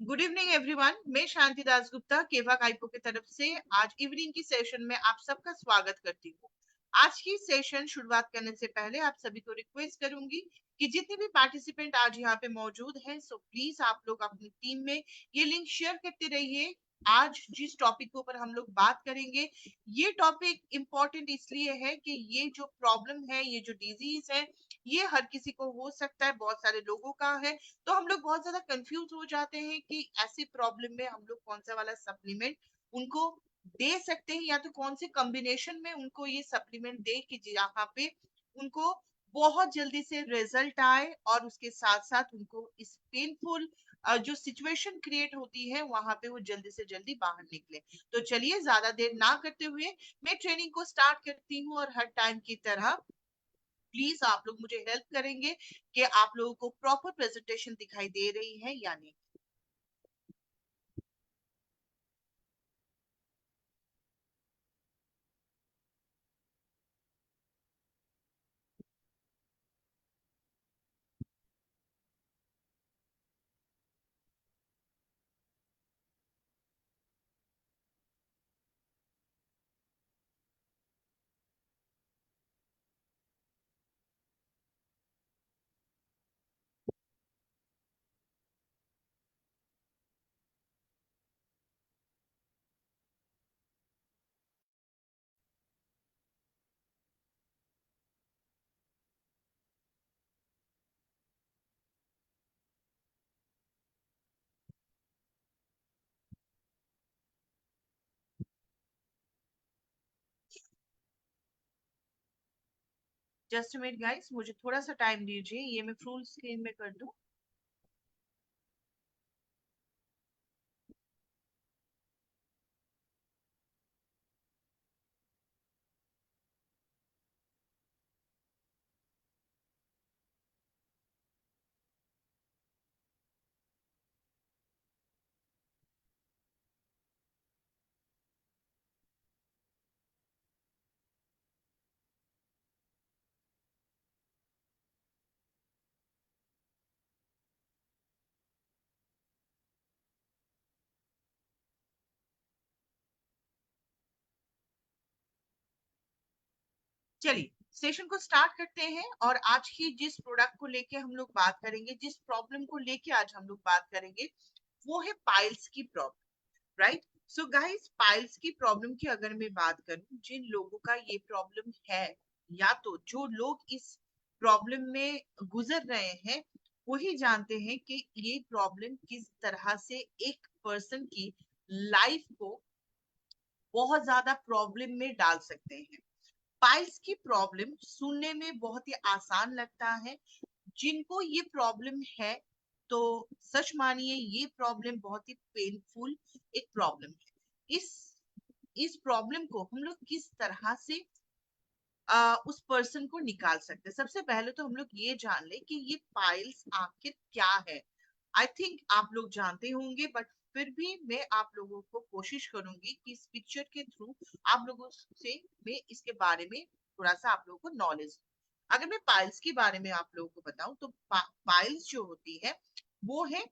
Good evening everyone. मैं शांति दास गुप्ता केवा काइपो की तरफ से आज इवनिंग की सेशन में आप सबका स्वागत करती हूँ। आज की सेशन शुरुआत करने से पहले आप सभी को रिक्वेस्ट करूंगी कि जितने भी पार्टिसिपेंट आज यहाँ पे मौजूद हैं, सो प्लीज आप लोग अपनी टीम में ये लिंक शेयर करते रहिए। आज जिस टॉपिक के ऊपर हम लोग बात करेंगे, ये टॉपिक इम्पोर्टेंट इसलिए है कि ये जो प्रॉब्लम है, ये जो डिजीज है, ये हर किसी को हो सकता है, बहुत सारे लोगों का है। तो हम लोग बहुत ज्यादा कंफ्यूज हो जाते हैं कि ऐसी प्रॉब्लम में हम लोग कौन सा वाला सप्लीमेंट उनको दे सकते हैं, या तो कौन से कॉम्बिनेशन में उनको ये सप्लीमेंट दे कि जहाँ पे उनको बहुत जल्दी से रिजल्ट आए और उसके साथ साथ उनको इस पेनफुल जो सिचुएशन क्रिएट होती है वहां पे वो जल्दी से जल्दी बाहर निकले। तो चलिए ज्यादा देर ना करते हुए मैं ट्रेनिंग को स्टार्ट करती हूँ, और हर टाइम की तरह प्लीज आप लोग मुझे हेल्प करेंगे कि आप लोगों को प्रॉपर प्रेजेंटेशन दिखाई दे रही है या नहीं। जस्ट मिनट गाइस, मुझे थोड़ा सा टाइम दीजिए, ये मैं फुल स्क्रीन में कर दूं। चलिए सेशन को स्टार्ट करते हैं, और आज की जिस प्रोडक्ट को लेके हम लोग बात करेंगे, जिस प्रॉब्लम को लेके आज हम लोग बात करेंगे, वो है पाइल्स की problem. Right. So guys, piles की प्रॉब्लम की अगर मैं बात करूं, जिन लोगों का ये प्रॉब्लम है, या तो जो लोग इस प्रॉब्लम में गुजर रहे हैं, वही जानते हैं कि ये प्रॉब्लम किस तरह से एक पर्सन की लाइफ को बहुत ज्यादा प्रॉब्लम में डाल सकते हैं। पाइल्स की प्रॉब्लम सुनने में बहुत ही आसान लगता है, जिनको ये प्रॉब्लम है तो सच मानिए ये प्रॉब्लम बहुत ही पेनफुल एक प्रॉब्लम है। इस प्रॉब्लम को हम लोग किस तरह से उस पर्सन को निकाल सकते हैं। सबसे पहले तो हम लोग ये जान ले कि ये पाइल्स आखिर क्या है। आई थिंक आप लोग जानते होंगे, बट फिर भी मैं आप लोगों को कोशिश करूंगी कि इस पिक्चर के थ्रू आप लोगों से मैं इसके बारे में थोड़ा सा आप लोगों को नॉलेज। अगर मैं पाइल्स के बारे में आप लोगों को बताऊं तो पाइल्स जो होती है वो है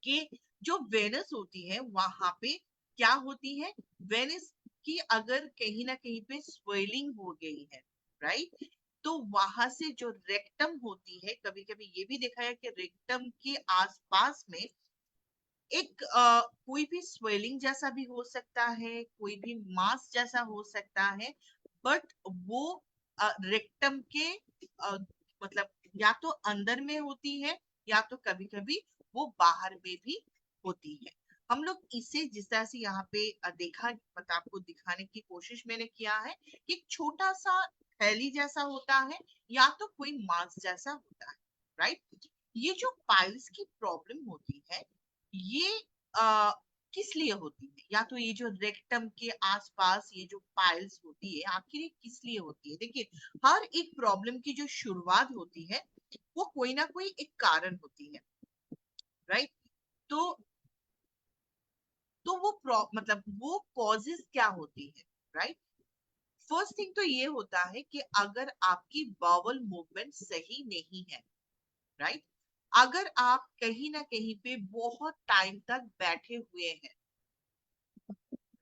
कि जो वेनस होती है वहां पे क्या होती है, वेनस की अगर कहीं ना कहीं पे स्वेलिंग हो गई है, राइट, तो वहां से जो रेक्टम होती है, कभी कभी ये भी देखा है कि रेक्टम के आसपास में एक कोई भी स्वेलिंग जैसा भी हो सकता है, कोई भी मास जैसा हो सकता है, बट वो रेक्टम के अ, मतलब या तो अंदर में होती है, या तो कभी कभी वो बाहर में भी होती है। हम लोग इसे जिस तरह से यहाँ पे देखा, मतलब आपको दिखाने की कोशिश मैंने किया है कि एक छोटा सा थैली जैसा होता है, या तो कोई मांस जैसा होता है, राइट। ये जो पाइल्स की प्रॉब्लम होती है, ये आ, किस लिए होती है, या तो ये जो रेक्टम के आसपास ये जो पाइल्स होती है आखिर ये किस लिए होती है। देखिए, हर एक प्रॉब्लम की जो शुरुआत होती है वो कोई ना कोई एक कारण होती है, राइट। तो मतलब वो कॉजेज क्या होती है, राइट। फर्स्ट थिंग तो ये होता है कि अगर आपकी बाउल मूवमेंट सही नहीं है, राइट, अगर आप कहीं ना कहीं पे बहुत टाइम तक बैठे हुए हैं,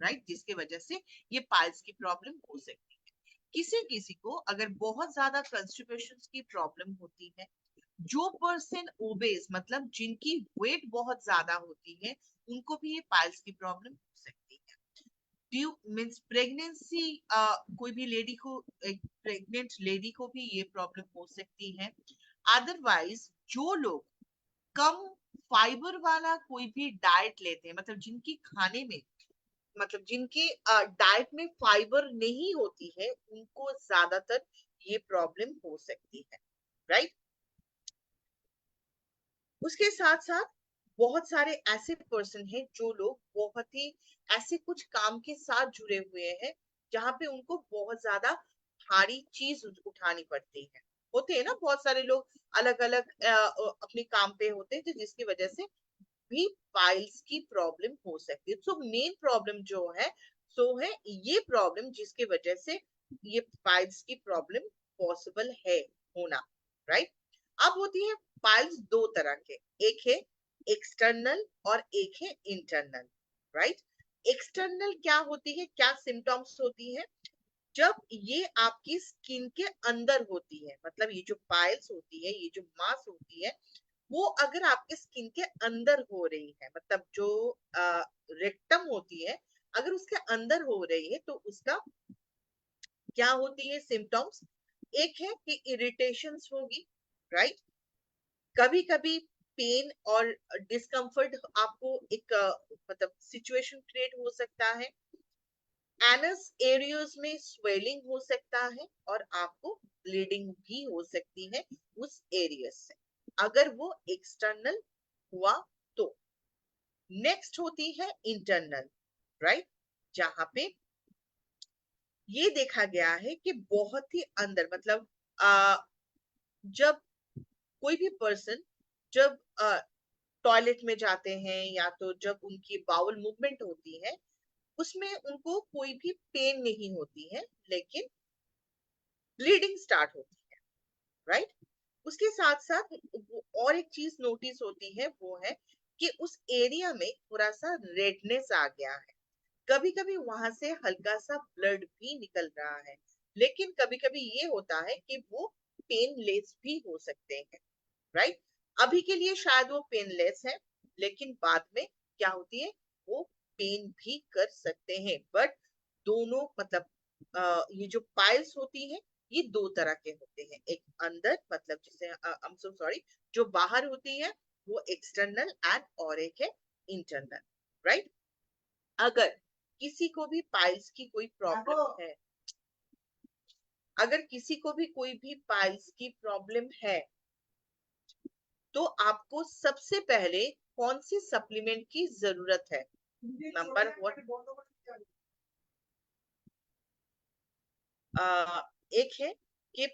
राइट, जिसकी वजह से ये पाइल्स की प्रॉब्लम हो सकती है। किसी किसी को अगर बहुत ज्यादा कंस्टिपेशन की प्रॉब्लम होती है, जो पर्सन ओबेस मतलब जिनकी वेट बहुत ज्यादा होती है, उनको भी ये पाइल्स की प्रॉब्लम हो सकती है। ड्यू मीन्स प्रेगनेंसी, कोई भी लेडी को, एक प्रेग्नेंट लेडी को भी ये प्रॉब्लम हो सकती है। अदरवाइज जो लोग कम फाइबर वाला कोई भी डाइट लेते हैं, मतलब जिनकी खाने में, मतलब जिनकी डाइट में फाइबर नहीं होती है, उनको ज्यादातर ये प्रॉब्लम हो सकती है, राइट। उसके साथ साथ बहुत सारे ऐसे पर्सन हैं जो लोग बहुत ही ऐसे कुछ काम के साथ जुड़े हुए हैं जहां पे उनको बहुत ज्यादा भारी चीज उठानी पड़ती है। होते हैं ना बहुत सारे लोग अलग अलग अपने काम पे होते हैं, तो जिसकी वजह से भी पाइल्स की प्रॉब्लम हो सकती है। सो मेन प्रॉब्लम जो है, सो है ये प्रॉब्लम जिसकी वजह से ये पाइल्स की प्रॉब्लम पॉसिबल है होना, राइट। अब होती है पाइल्स दो तरह के, एक है एक्सटर्नल और एक है इंटरनल, राइट। एक्सटर्नल क्या होती है, क्या सिम्टम्स होती है, जब ये आपकी स्किन के अंदर होती है, मतलब ये जो पाइल्स होती है, ये जो मास होती है, वो अगर आपके स्किन के अंदर हो रही है, मतलब जो रेक्टम होती है, अगर उसके अंदर हो रही है, तो उसका क्या होती है सिम्टम्स। एक है कि इरिटेशंस होगी, राइट। कभी कभी पेन और डिस्कम्फर्ट आपको एक मतलब सिचुएशन क्रिएट हो सकता है। एनस एरियाज में स्वेलिंग हो सकता है और आपको ब्लीडिंग भी हो सकती है उस एरिया से, अगर वो एक्सटर्नल हुआ तो। नेक्स्ट होती है इंटरनल, राइट, जहां पे ये देखा गया है कि बहुत ही अंदर, मतलब जब कोई भी पर्सन जब टॉयलेट में जाते हैं या तो जब उनकी बाउल मूवमेंट होती है, उसमें उनको कोई भी पेन नहीं होती है, लेकिन ब्लीडिंग स्टार्ट होती है, राइट। उसके साथ साथ और एक चीज नोटिस होती है, वो है कि उस एरिया में थोड़ा सा रेडनेस आ गया है। कभी कभी वहां से हल्का सा ब्लड भी निकल रहा है, लेकिन कभी कभी ये होता है कि वो पेनलेस भी हो सकते हैं, राइट। अभी के लिए शायद वो पेनलेस है, लेकिन बाद में क्या होती है, वो पेन भी कर सकते हैं। बट दोनों मतलब ये जो पाइल्स होती है, ये दो तरह के होते हैं, एक अंदर मतलब जिसे I'm so sorry, जो बाहर होती है वो एक्सटर्नल एंड और एक है इंटरनल, राइट। अगर किसी को भी पाइल्स की कोई प्रॉब्लम है, अगर किसी को भी कोई भी पाइल्स की प्रॉब्लम है, तो आपको सबसे पहले कौन सी सप्लीमेंट की जरूरत है। नंबर वन, एक है कि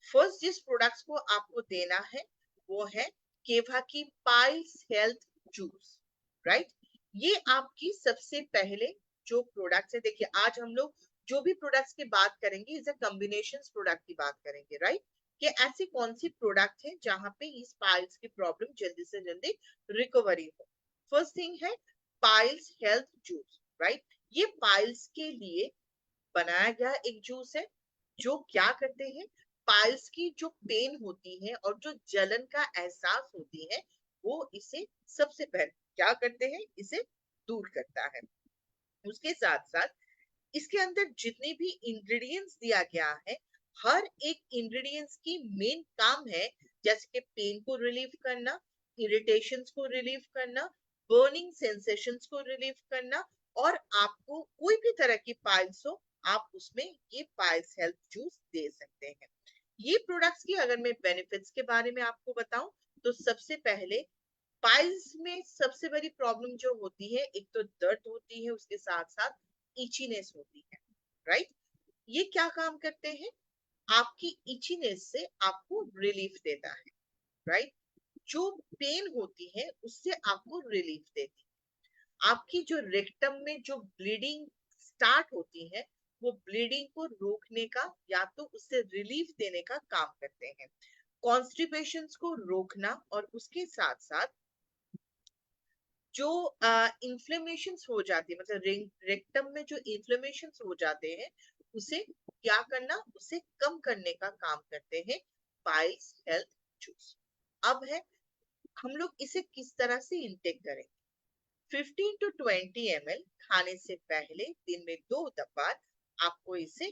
फर्स्ट जिस प्रोडक्ट्स को आपको देना है वो है केवा की पाइल्स हेल्थ जूस, राइट। ये आपकी सबसे पहले जो प्रोडक्ट्स है, देखिए आज हम लोग जो भी प्रोडक्ट्स की बात करेंगे इज अ कॉम्बिनेशन प्रोडक्ट की बात करेंगे, राइट। कि ऐसी कौन सी प्रोडक्ट है जहां पे इस पाइल्स की प्रॉब्लम जल्दी से जल्दी रिकवरी हो। फर्स्ट थिंग है पाइल्स हेल्थ जूस, राइट। ये पाइल्स के लिए बनाया गया एक जूस है, जो क्या करते हैं, पाइल्स की जो पेन होती है और जो जलन का एहसास होती है, वो इसे सबसे पहले क्या करते हैं, इसे दूर करता है। उसके साथ साथ इसके अंदर जितने भी इंग्रेडिएंट्स दिया गया है, हर एक इंग्रेडिएंट्स की मेन काम है जैसे कि पेन को रिलीव करना, इरिटेशंस को रिलीव करना, बर्निंग सेंसेशंस को रिलीव करना, और आपको कोई भी तरह की पाइल्स हो, आप उसमें ये पाइल्स हेल्थ जूस दे सकते हैं। ये प्रोडक्ट्स की अगर मैं बेनिफिट्स के बारे में आपको बताऊं, तो सबसे पहले पाइल्स में सबसे बड़ी प्रॉब्लम जो होती है, एक तो दर्द होती है, उसके साथ साथ इचीनेस होती है, राइट। ये क्या काम करते हैं, आपकी इचीनेस से आपको रिलीफ देता है, राइट। जो पेन होती है उससे आपको रिलीफ देती है। आपकी जो रेक्टम में जो ब्लीडिंग स्टार्ट होती है, वो ब्लीडिंग को रोकने का या तो उससे रिलीफ देने का काम करते हैं। कॉन्स्टिपेशन को रोकना और उसके साथ साथ जो इन्फ्लेमेशन हो जाती है, मतलब रेक्टम में जो इन्फ्लेमेशन हो जाते हैं, उसे क्या करना, उसे कम करने का काम करते हैं पाइल्स हेल्थ जूस। अब है हम लोग इसे किस तरह से इंटेक करें। 15 to 20 ml खाने से पहले दिन में 2 बार आपको इसे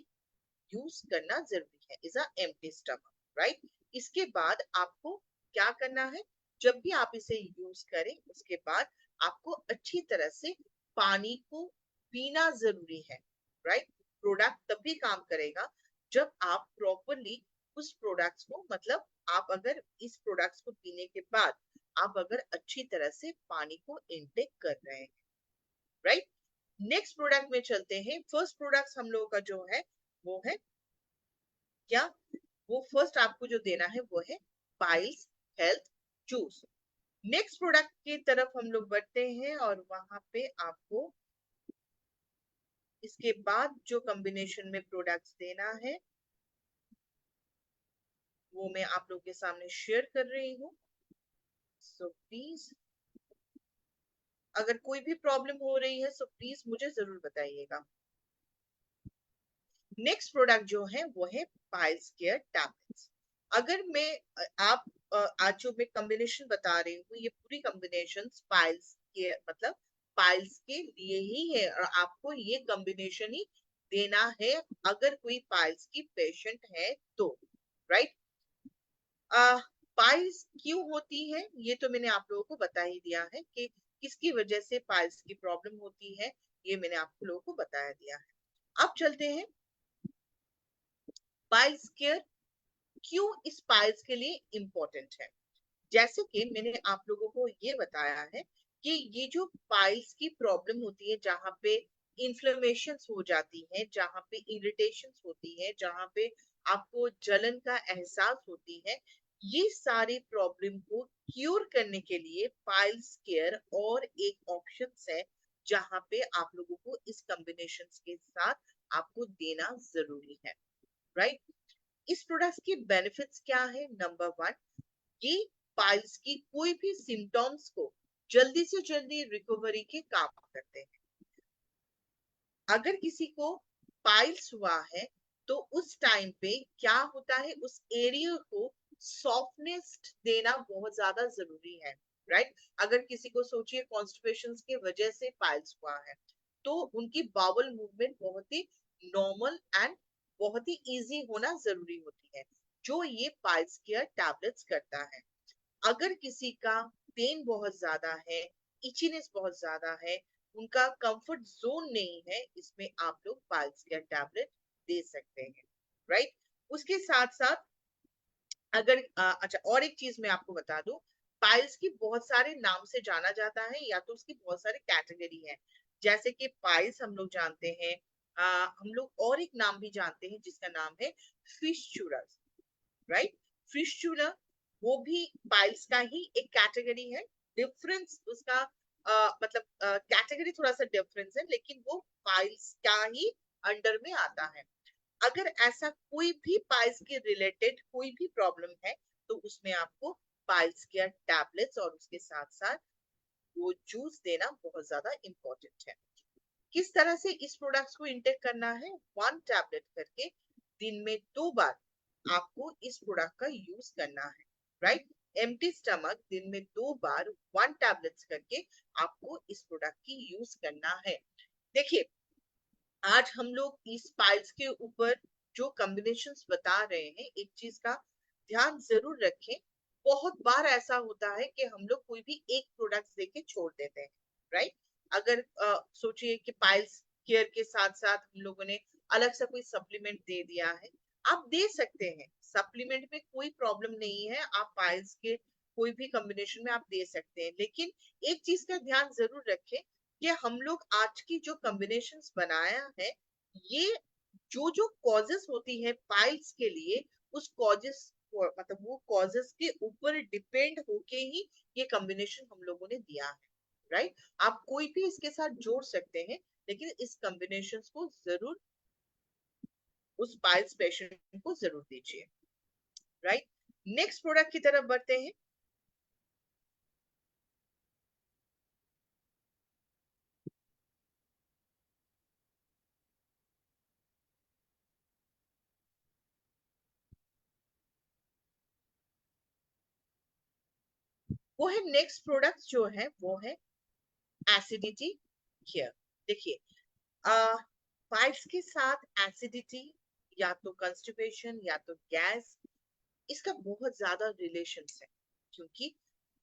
यूज करना जरूरी है, is a empty stomach, right. इसके बाद आपको क्या करना है, जब भी आप इसे यूज करें उसके बाद आपको अच्छी तरह से पानी को पीना जरूरी है, राइट। प्रोडक्ट तभी काम करेगा जब आप प्रॉपरली उस प्रोडक्ट्स को, मतलब आप अगर इस प्रोडक्ट्स को पीने के बाद आप अगर अच्छी तरह से पानी को इनटेक कर रहे हैं, राइट। नेक्स्ट प्रोडक्ट में चलते हैं। फर्स्ट प्रोडक्ट हम लोगों का जो है वो है क्या, वो फर्स्ट आपको जो देना है वो है piles health juice. Next product की तरफ हम लोग बढ़ते हैं और वहां पे आपको इसके बाद जो कॉम्बिनेशन में प्रोडक्ट्स देना है वो मैं आप लोगों के सामने शेयर कर रही हूँ। सो प्लीज अगर कोई भी प्रॉब्लम हो रही है सो प्लीज मुझे जरूर बताइएगा। नेक्स्ट प्रोडक्ट जो है वो है पाइल्स केयर टैबलेट्स। अगर मैं आप आज जो मैं कॉम्बिनेशन बता रही हूँ ये पूरी कॉम्बिनेशन पाइल्स के, मतलब पाइल्स के लिए ही है और आपको ये कॉम्बिनेशन ही देना है अगर कोई पाइल्स की पेशेंट है तो, राइट। पाइल्स क्यों होती है ये तो मैंने आप लोगों को बता ही दिया है कि किसकी वजह से पाइल्स की प्रॉब्लम होती है, ये मैंने आप लोगों को बताया दिया है। अब चलते हैं पाइल्स केयर क्यों इस पाइल्स के लिए इंपॉर्टेंट है। जैसे कि मैंने आप लोगों को ये बताया है कि ये जो पाइल्स की प्रॉब्लम होती है, जहाँ पे इन्फ्लेमेशन हो जाती है, जहाँ पे इरिटेशन होती है, जहाँ पे आपको जलन का एहसास होती है, ये सारी प्रॉब्लम को क्यूर करने के लिए पाइल्स केयर और एक ऑप्शन है जहाँ पे आप लोगों को इस कॉम्बिनेशन के साथ आपको देना जरूरी है, राइट। इस प्रोडक्ट की बेनिफिट्स क्या है। नंबर 1, ये पाइल्स की कोई भी सिम्टम्स को जल्दी से जल्दी रिकवरी के काम करते हैं। अगर किसी को पाइल्स हुआ है तो उस टाइम पे क्या होता है, उस एरिया को सॉफ्टनेस देना बहुत ज्यादा जरूरी है, राइट। अगर किसी को सोचिए कॉन्स्टिपेशन की वजह से पाइल्स हुआ है तो उनकी बाउल मूवमेंट बहुत ही नॉर्मल एंड बहुत ही इजी होना जरूरी होती है, जो ये पाइल्स केयर टैबलेट्स करता है। अगर किसी का पेन बहुत ज्यादा है, इचीनेस बहुत ज्यादा है, उनका कंफर्ट जोन नहीं है, इसमें आप लोग पाइल्स केयर टैबलेट दे सकते हैं, राइट। उसके साथ साथ अगर अच्छा और एक चीज मैं आपको बता दूं, पाइल्स की बहुत सारे नाम से जाना जाता है या तो उसकी बहुत सारी कैटेगरी है। जैसे कि पाइल्स हम लोग जानते हैं, हम लोग और एक नाम भी जानते हैं जिसका नाम है फिस्चुरा, राइट। फिस्चुला वो भी पाइल्स का ही एक कैटेगरी है। डिफरेंस उसका मतलब कैटेगरी थोड़ा सा डिफरेंस है लेकिन वो पाइल्स का ही अंडर में आता है। अगर ऐसा कोई भी पाइल्स के रिलेटेड कोई भी प्रॉब्लम है तो उसमें आपको पाइल्स केयर टैबलेट्स और उसके साथ साथ वो जूस देना बहुत ज्यादा इंपॉर्टेंट है। किस तरह से इस प्रोडक्ट्स को इंटेक करना है, 1 टैबलेट करके दिन में 2 बार आपको इस प्रोडक्ट का यूज करना है, राइट। एम्प्टी स्टमक दिन में 2 बार 1 टैबलेट्स करके आपको इस प्रोडक्ट की यूज करना है। देखिए आज हम लोग इस पाइल्स के ऊपर जो कॉम्बिनेशंस बता रहे हैं, एक चीज का ध्यान जरूर रखें। बहुत बार ऐसा होता है कि हम लोग कोई भी एक प्रोडक्ट देके छोड़ देते हैं, राइट। अगर सोचिए कि पाइल्स केयर के साथ साथ हम लोगों ने अलग से कोई सप्लीमेंट दे दिया है, आप दे सकते हैं, सप्लीमेंट में कोई प्रॉब्लम नहीं है, आप पाइल्स के कोई भी कॉम्बिनेशन में आप दे सकते हैं। लेकिन एक चीज का ध्यान जरूर रखें कि हम लोग आज की जो कॉम्बिनेशंस बनाया है, ये जो कॉजेस होती है पाइल्स के लिए, उस कॉजेस मतलब वो कॉजेस के ऊपर डिपेंड होके ही ये कॉम्बिनेशन हम लोगों ने दिया है, राइट। आप कोई भी इसके साथ जोड़ सकते हैं लेकिन इस कॉम्बिनेशन को जरूर उस पाइल्स पेशेंट को जरूर दीजिए, राइट। नेक्स्ट प्रोडक्ट की तरफ बढ़ते हैं। वो है नेक्स्ट प्रोडक्ट जो है वो है एसिडिटी केयर। देखिए पाइल्स के साथ एसिडिटी या तो कंस्टिपेशन या तो गैस, इसका बहुत ज्यादा रिलेशन है। क्योंकि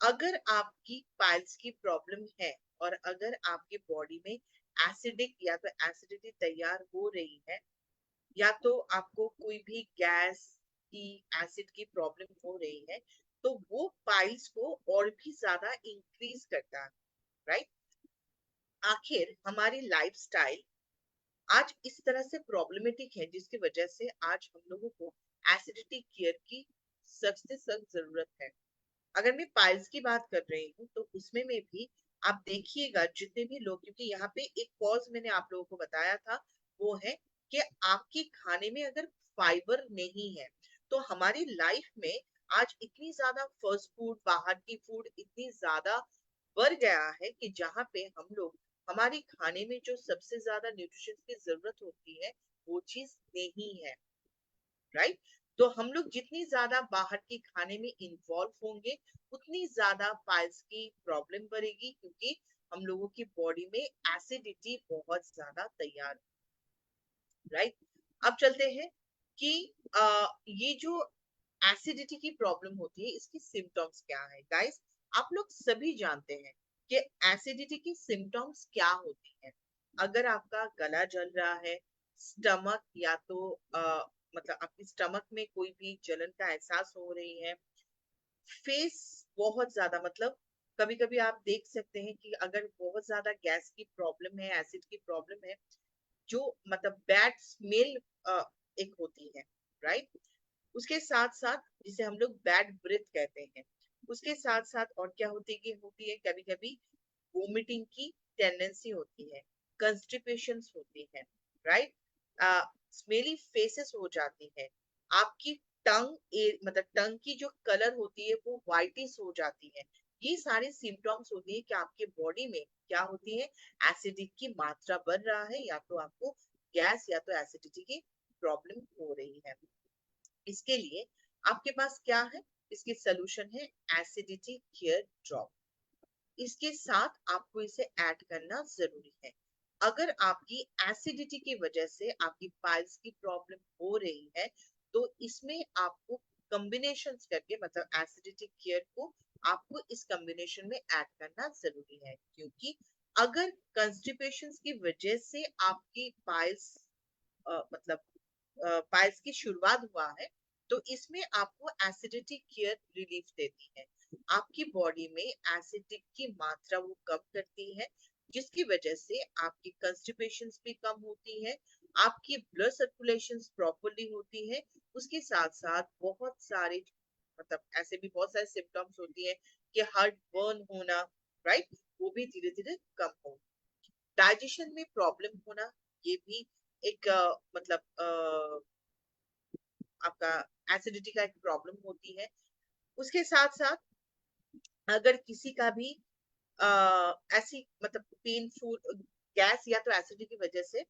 अगर आपकी पाइल्स की प्रॉब्लम है और अगर आपकी बॉडी में एसिडिक या तो एसिडिटी तैयार हो रही है या तो आपको कोई भी गैस की एसिड की प्रॉब्लम हो रही है, तो वो पाइल्स को और भी ज्यादा इंक्रीज करता है। राइट। आखिर हमारी लाइफस्टाइल आज इस तरह से प्रॉब्लमेटिक है जिसकी वजह से आज हम लोगों को एसिडिटी केयर की सख्त से सख्त जरूरत है। अगर मैं पाइल्स की बात कर रही हूँ तो उसमें में भी आप देखिएगा जितने भी लोग, क्योंकि यहाँ पे एक कॉज मैंने आप लोगों को बताया था, वो है कि आपके खाने में अगर फाइबर नहीं है तो हमारी लाइफ में आज इतनी ज्यादा फास्ट फूड, बाहर की फूड इतनी ज्यादा बढ़ गया है कि जहाँ पे हम लोग हमारी खाने में जो सबसे ज्यादा न्यूट्रिशन की जरूरत होती है वो चीज नहीं है। राइट। तो हम लोग जितनी ज्यादा बाहर के खाने में इन्वॉल्व होंगे उतनी ज्यादा पाइल्स की प्रॉब्लम बढ़ेगी, क्योंकि हम लोगों की बॉडी में एसिडिटी बहुत ज्यादा तैयार। राइट। अब चलते हैं कि ये जो एसिडिटी की प्रॉब्लम होती है इसकी सिम्टम्स क्या है। गाइस आप लोग सभी जानते हैं कि एसिडिटी की सिम्टम्स क्या होती है। अगर आपका गला जल रहा है, स्टमक या तो मतलब आपकी स्टमक में कोई भी जलन का एहसास हो रही है, फेस बहुत ज्यादा मतलब कभी कभी आप देख सकते हैं कि अगर बहुत ज्यादा गैस की प्रॉब्लम है, एसिड की प्रॉब्लम है, जो मतलब बैड स्मेल एक होती है। राइट। उसके साथ साथ जिसे हम लोग बैड ब्रेथ कहते हैं, उसके साथ साथ और क्या होती है कभी कभी वोमिटिंग की टेंडेंसी होती है, कंस्टिपेशन होती है। राइट। स्मेली फेसेस हो जाती है, आपकी मतलब टंग की जो कलर होती है वो व्हाइटिश हो जाती है। ये सारे सिम्टम्स होती है कि आपके बॉडी में क्या होती है, एसिडिक की मात्रा बढ़ रहा है या तो आपको गैस या तो एसिडिटी की प्रॉब्लम हो रही है। इसके लिए आपके पास क्या है, इसकी सोल्यूशन है एसिडिटी केयर ड्रॉप। इसके साथ आपको इसे ऐड करना जरूरी है। अगर आपकी एसिडिटी की वजह से आपकी पाइल्स की प्रॉब्लम हो रही है तो इसमें आपको कॉम्बिनेशन करके मतलब एसिडिटी केयर को आपको इस कॉम्बिनेशन में ऐड करना जरूरी है। क्योंकि अगर कंस्टिपेशन की वजह से आपकी पाइल्स मतलब पाइल्स की शुरुआत हुआ है तो इसमें आपको एसिडिटी केयर रिलीफ देती है। आपकी बॉडी में एसिडिक की मात्रा वो कम करती है, जिसकी वजह से आपकी कंस्टिपेशन भी कम होती है, आपकी ब्लड सर्कुलेशन प्रॉपरली होती है। उसके साथ साथ बहुत सारे मतलब ऐसे भी बहुत सारे सिम्टम्स होती है कि हार्ट बर्न होना, राइट, वो भी धीरे धीरे कम हो। डाइजेशन में प्रॉब्लम होना, ये भी एक मतलब आपका एसिडिटी का एक प्रॉब्लम होती है। उसके साथ साथ अगर किसी का भी ऐसी मतलब पेनफुल गैस या तो एसिडिटी की वजह से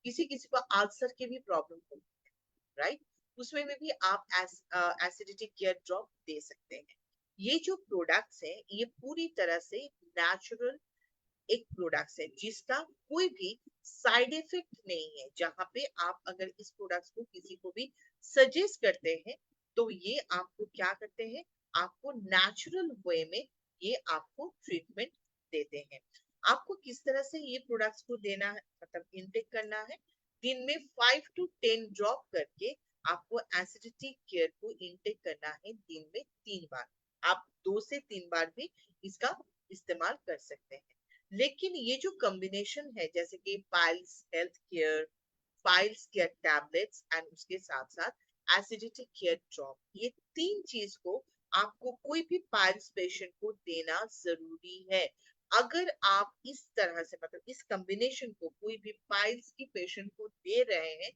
किसी किसी को अल्सर की भी प्रॉब्लम होती है, राइट, उसमें में भी आप एसिडिटी केयर ड्रॉप दे सकते हैं। ये जो प्रोडक्ट्स हैं ये पूरी तरह से नेचुरल एक प्रोडक्ट है जिसका कोई भी साइड इफेक्ट नहीं है। जहां पे आप अगर इस प्रोडक्ट को किसी को भी सजेस्ट करते हैं तो ये आपको क्या करते हैं, आपको नेचुरल वे में ये आपको ट्रीटमेंट देते हैं। आपको किस तरह से ये प्रोडक्ट्स को देना है मतलब इनटेक करना है, दिन में 5 to 10 ड्रॉप करके आपको एसिडिटी केयर को इनटेक करना है दिन में 3 बार। आप 2 से 3 बार भी इसका इस्तेमाल कर सकते हैं। लेकिन ये जो कॉम्बिनेशन है जैसे कि piles health care, piles care tablets and उसके साथ साथ एसिडिटी केयर ड्रॉप, ये 3 चीज को आपको कोई भी पाइल्स पेशेंट को देना जरूरी है। अगर आप इस तरह से मतलब इस कॉम्बिनेशन को कोई भी पाइल्स की पेशेंट को दे रहे हैं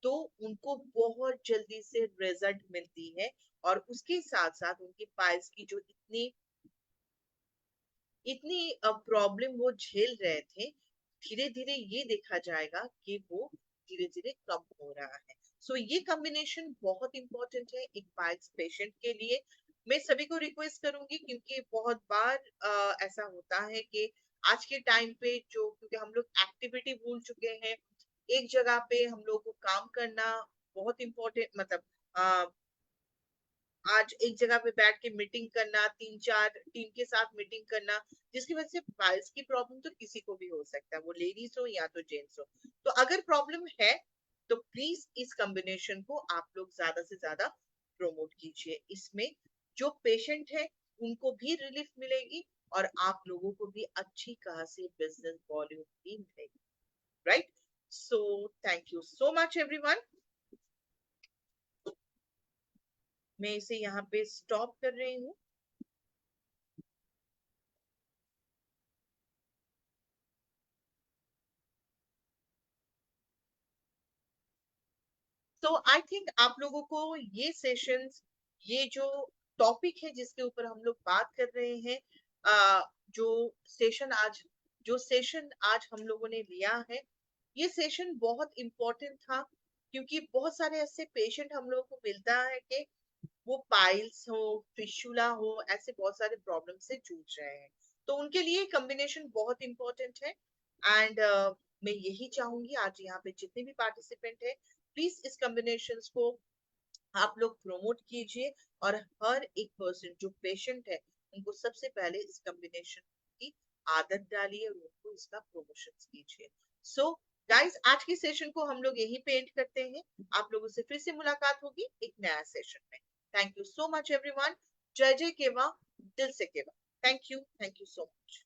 तो उनको बहुत जल्दी से रिजल्ट मिलती है, और उसके साथ साथ उनकी पाइल्स की जो इतनी इतनी प्रॉब्लम वो झेल रहे थे, धीरे धीरे ये देखा जाएगा कि वो धीरे धीरे कम हो रहा है। सो ये कॉम्बिनेशन बहुत इंपॉर्टेंट है एक पाइल्स पेशेंट के लिए। मैं सभी को रिक्वेस्ट करूंगी, क्योंकि बहुत बार ऐसा होता है कि आज के टाइम पे जो, क्योंकि हम लोग एक्टिविटी भूल चुके हैं, एक जगह पे हम लोग को काम करना बहुत इंपॉर्टेंट, मतलब आज एक जगह पे बैठ के मीटिंग करना, 3-4 टीम के साथ मीटिंग करना, जिसकी वजह से पाइल्स की प्रॉब्लम तो किसी को भी हो सकता है, वो लेडीज हो या तो जेंट्स हो। तो अगर प्रॉब्लम है तो प्लीज इस कॉम्बिनेशन को आप लोग ज्यादा से ज्यादा प्रमोट कीजिए। इसमें जो पेशेंट है उनको भी रिलीफ मिलेगी, और आप लोगों को भी अच्छी खासी बिजनेस वॉल्यूम भी मिलेगी, right? So thank you so much everyone. मैं इसे यहाँ पे स्टॉप कर रही हूँ। तो आई थिंक आप लोगों को ये सेशंस, ये जो टॉपिक है जिसके ऊपर हम लोग बात कर रहे हैं, जो सेशन आज जो सेशन आज हम लोगों ने लिया है, ये सेशन बहुत इंपॉर्टेंट था, क्योंकि बहुत सारे ऐसे पेशेंट हम लोगों को मिलता है कि वो पाइल्स हो, फिशुला हो, ऐसे बहुत सारे प्रॉब्लम से जूझ रहे हैं। तो उनके लिए कॉम्बिनेशन बहुत इंपॉर्टेंट है। एंड मैं यही चाहूंगी, आज यहाँ पे जितने भी पार्टिसिपेंट है, प्लीज इस कॉम्बिनेशन को आप लोग प्रमोट कीजिए, और हर एक पर्सन जो पेशेंट है उनको सबसे पहले इस कॉम्बिनेशन की आदत डालिए, और उनको इसका प्रमोशन कीजिए। सो गाइस, आज की सेशन को हम लोग यही पे एंड करते हैं। आप लोगों से फिर से मुलाकात होगी एक नया सेशन में। Thank you so much everyone. जय जय केवा, दिल से केवा। Thank you so much.